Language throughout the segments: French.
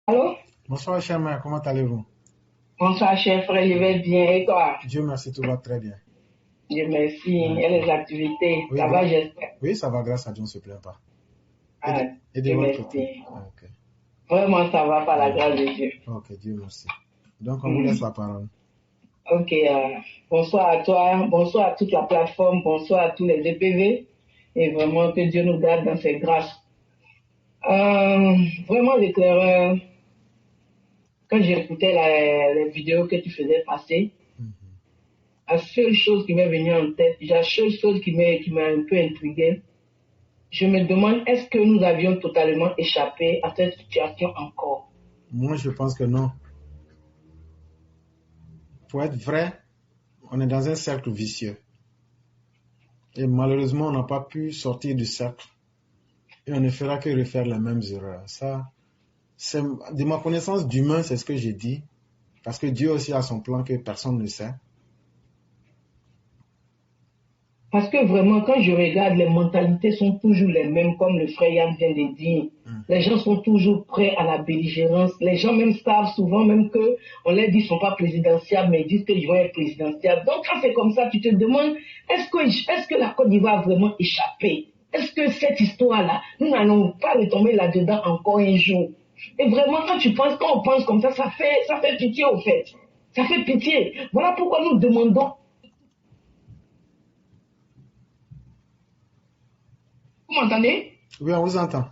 Allô? Bonsoir, cher mère, comment allez-vous? Bonsoir, cher frère, je vais bien. Et toi? Dieu merci, tout va très bien. Dieu merci. Oui, Et les activités, oui, ça va, j'espère. oui, ça va, grâce à Dieu, on ne se plaint pas. Ah, Et de Dieu votre côté? merci. Ah, ok. Vraiment, ça va par la Ah, grâce de Dieu. ok, Dieu merci. Donc, on vous laisse Hmm. la parole. Ok, bonsoir à toi, bonsoir à toute la plateforme, bonsoir à tous les DPV. Et vraiment, que Dieu nous garde dans ses grâces. Euh, Vraiment, l'éclaireur, quand j'écoutais les vidéos que tu faisais passer, Mhm. la seule chose qui m'est venue en tête, la seule chose qui m'a un peu intriguée, je me demande, est-ce que nous avions totalement échappé à cette situation encore? Moi, je pense que non. Pour être vrai, on est dans un cercle vicieux. Et malheureusement, on n'a pas pu sortir du cercle. Et on ne fera que refaire les mêmes erreurs. Ça, c'est, de ma connaissance d'humain, c'est ce que j'ai dit. Parce que Dieu aussi a son plan que personne ne sait. Parce que vraiment, quand je regarde, les mentalités sont toujours les mêmes, comme le frère Yann vient de dire. Les Mhm. gens sont toujours prêts à la belligérance. Les gens même savent souvent même que on leur dit qu'ils ne sont pas présidentiables, mais ils disent qu'ils vont être présidentiables. Donc quand c'est comme ça, tu te demandes, est-ce que la Côte d'Ivoire a vraiment échappé? Est-ce que cette histoire-là, nous n'allons pas retomber là-dedans encore un jour? Et vraiment, quand on pense comme ça fait pitié au fait. Ça fait pitié. Voilà pourquoi nous demandons. Vous m'entendez? Oui, on vous entend.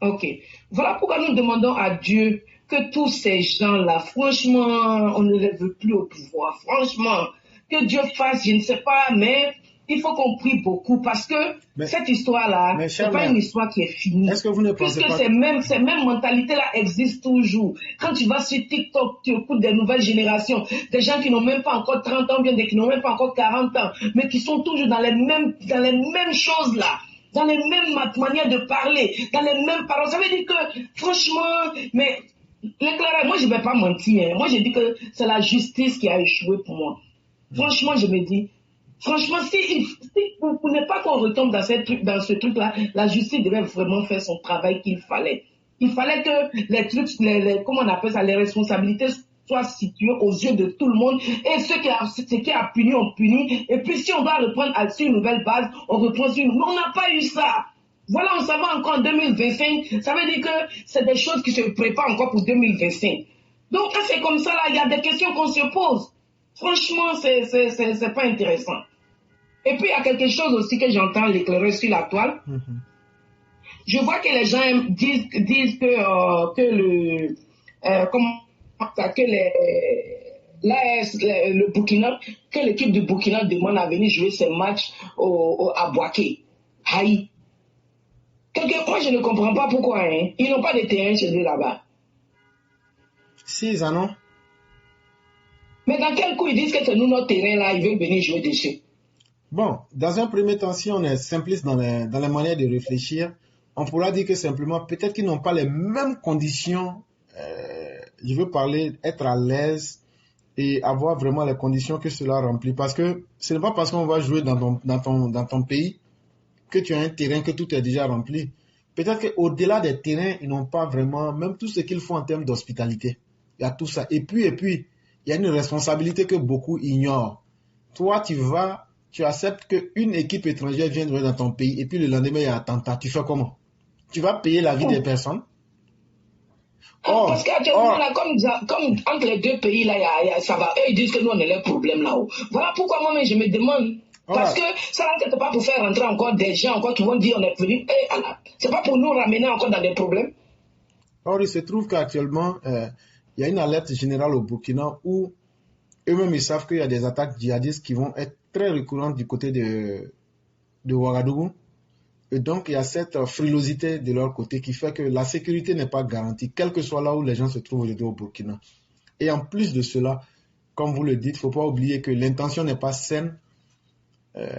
Ok. Voilà pourquoi nous demandons à Dieu que tous ces gens-là, franchement, on ne les veut plus au pouvoir. Franchement, que Dieu fasse, je ne sais pas, mais il faut qu'on prie beaucoup parce que Mais, cette histoire-là, mais c'est cher pas une mère, histoire qui est finie. est-ce que vous ne pensez Puisque pas ces mêmes mentalités-là existent toujours. Quand tu vas sur TikTok, tu écoutes des nouvelles générations, des gens qui n'ont même pas encore 30 ans, bien des qui n'ont même pas encore 40 ans, mais qui sont toujours dans les mêmes choses là, dans les mêmes manières de parler, dans les mêmes paroles. Ça veut dire que, franchement, mais l'éclairage, moi je ne vais pas mentir. Moi je dis que c'est la justice qui a échoué pour moi. Franchement, je me dis, franchement, si pour ne pas qu'on retombe dans ce truc-là, la justice devait vraiment faire son travail qu'il fallait. Il fallait que les trucs, comment on appelle ça, les responsabilités soient situées aux yeux de tout le monde et ce qui a puni, on punit. Et puis si on doit reprendre sur une nouvelle base, on reprend sur une. Mais on n'a pas eu ça. Voilà, on s'en va encore en 2025. Ça veut dire que c'est des choses qui se préparent encore pour 2025. Donc, quand c'est comme ça, là, il y a des questions qu'on se pose. Franchement, c'est pas intéressant. Et puis, il y a quelque chose aussi que j'entends l'éclairer sur la toile. Mhm. Je vois que les gens disent comment ça, que le Burkina, que l'équipe du Burkina demande à venir jouer ses matchs à Boaké. Haï. Moi, je ne comprends pas pourquoi. Hein. Ils n'ont pas de terrain chez eux là-bas. Si, ils en ont. Mais dans quel coup ils disent que c'est nous notre terrain là, ils veulent venir jouer dessus? Bon, dans un premier temps, si on est simpliste dans les manières de réfléchir, on pourra dire que simplement, peut-être qu'ils n'ont pas les mêmes conditions, je veux parler, être à l'aise et avoir vraiment les conditions que cela remplit. Parce que ce n'est pas parce qu'on va jouer dans ton pays que tu as un terrain que tout est déjà rempli. Peut-être qu'au-delà des terrains, ils n'ont pas vraiment, même tout ce qu'il faut en termes d'hospitalité. Il y a tout ça. Et puis, il y a une responsabilité que beaucoup ignorent. Toi, tu acceptes qu'une équipe étrangère vienne jouer dans ton pays et puis le lendemain, il y a un attentat. Tu fais comment? Tu vas payer la vie des personnes? Parce Or, qu'actuellement, or, là, comme entre les deux pays, là, ça va. Eux, ils disent que nous, on a les problèmes là-haut. Voilà pourquoi moi-même, je me demande. Parce or, que ça n'est pas pour faire rentrer encore des gens encore qui vont dire on est venu. C'est pas pour nous ramener encore dans des problèmes. or, il se trouve qu'actuellement, il y a une alerte générale au Burkina où eux-mêmes, ils savent qu'il y a des attaques djihadistes qui vont être très récurrentes du côté de Ouagadougou. Et donc, il y a cette frilosité de leur côté qui fait que la sécurité n'est pas garantie, quel que soit là où les gens se trouvent aujourd'hui au Burkina. Et en plus de cela, comme vous le dites, il ne faut pas oublier que l'intention n'est pas saine.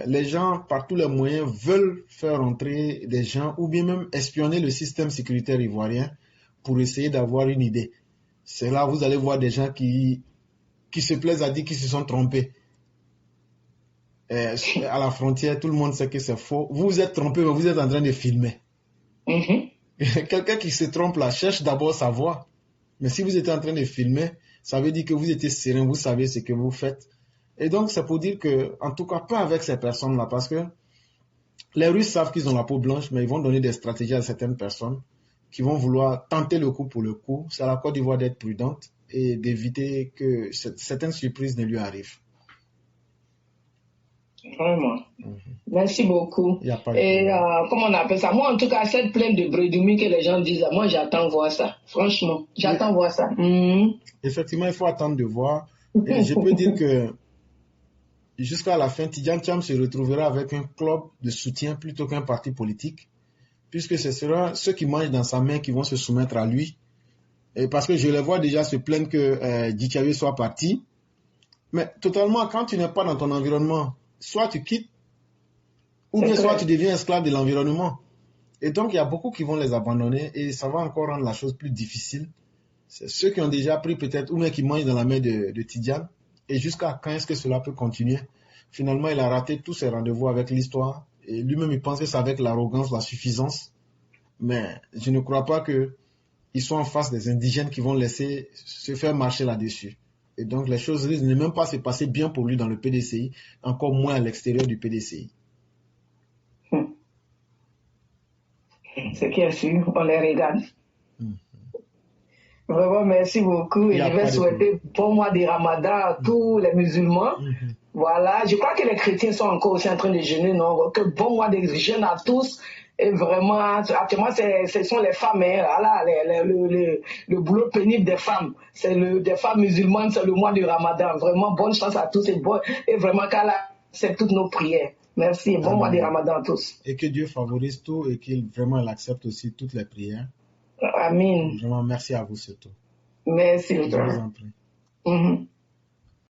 Les gens, par tous les moyens, veulent faire entrer des gens ou bien même espionner le système sécuritaire ivoirien pour essayer d'avoir une idée. C'est là où vous allez voir des gens qui se plaisent à dire qu'ils se sont trompés. À la frontière, tout le monde sait que c'est faux. Vous vous êtes trompé, mais vous êtes en train de filmer. Mhm. Quelqu'un qui se trompe là cherche d'abord sa voie. Mais si vous êtes en train de filmer, ça veut dire que vous étiez serein, vous savez ce que vous faites. Et donc, c'est pour dire que, en tout cas, pas avec ces personnes-là, parce que les Russes savent qu'ils ont la peau blanche, mais ils vont donner des stratégies à certaines personnes qui vont vouloir tenter le coup pour le coup. C'est à la Côte d'Ivoire d'être prudente et d'éviter que certaines surprises ne lui arrivent. Vraiment. Merci beaucoup. Il n'y a pas de Et problème. comment on appelle ça? Moi, en tout cas, cette plainte de bredouille que les gens disent, moi, j'attends voir ça. Franchement, j'attends voir ça. Effectivement, il faut attendre de voir. Et je peux dire que jusqu'à la fin, Tidjane Thiam se retrouvera avec un club de soutien plutôt qu'un parti politique, puisque ce sera ceux qui mangent dans sa main qui vont se soumettre à lui. Et parce que je les vois déjà se plaindre que Djitchawe soit parti. Mais totalement, quand tu n'es pas dans ton environnement, soit tu quittes, ou bien soit tu deviens esclave de l'environnement. Et donc, il y a beaucoup qui vont les abandonner et ça va encore rendre la chose plus difficile. C'est ceux qui ont déjà pris peut-être, ou bien qui mangent dans la main de Tidjane. Et jusqu'à quand est-ce que cela peut continuer? Finalement, il a raté tous ses rendez-vous avec l'histoire. Et lui-même, il pense que c'est avec l'arrogance, la suffisance. Mais je ne crois pas qu'ils soient en face des indigènes qui vont laisser se faire marcher là-dessus. Et donc, les choses risquent de ne même pas se passer bien pour lui dans le PDCI, encore moins à l'extérieur du PDCI. C'est qui est sûr, on les regarde. Vraiment, merci beaucoup. Et je vais souhaiter bon mois de Ramadan à tous les musulmans. Voilà, je crois que les chrétiens sont encore aussi en train de jeûner, non? Que bon mois de jeûne à tous. Et vraiment, actuellement, ce sont les femmes, hein, voilà, le boulot pénible des femmes. Des femmes musulmanes, c'est le mois du Ramadan. Vraiment, bonne chance à tous et vraiment qu'Allah accepte toutes nos prières. Merci, bon mois de Ramadan à tous. Et que Dieu favorise tout et qu'il vraiment accepte aussi toutes les prières. Amen. Vraiment, merci à vous surtout. Merci. Je vous en prie.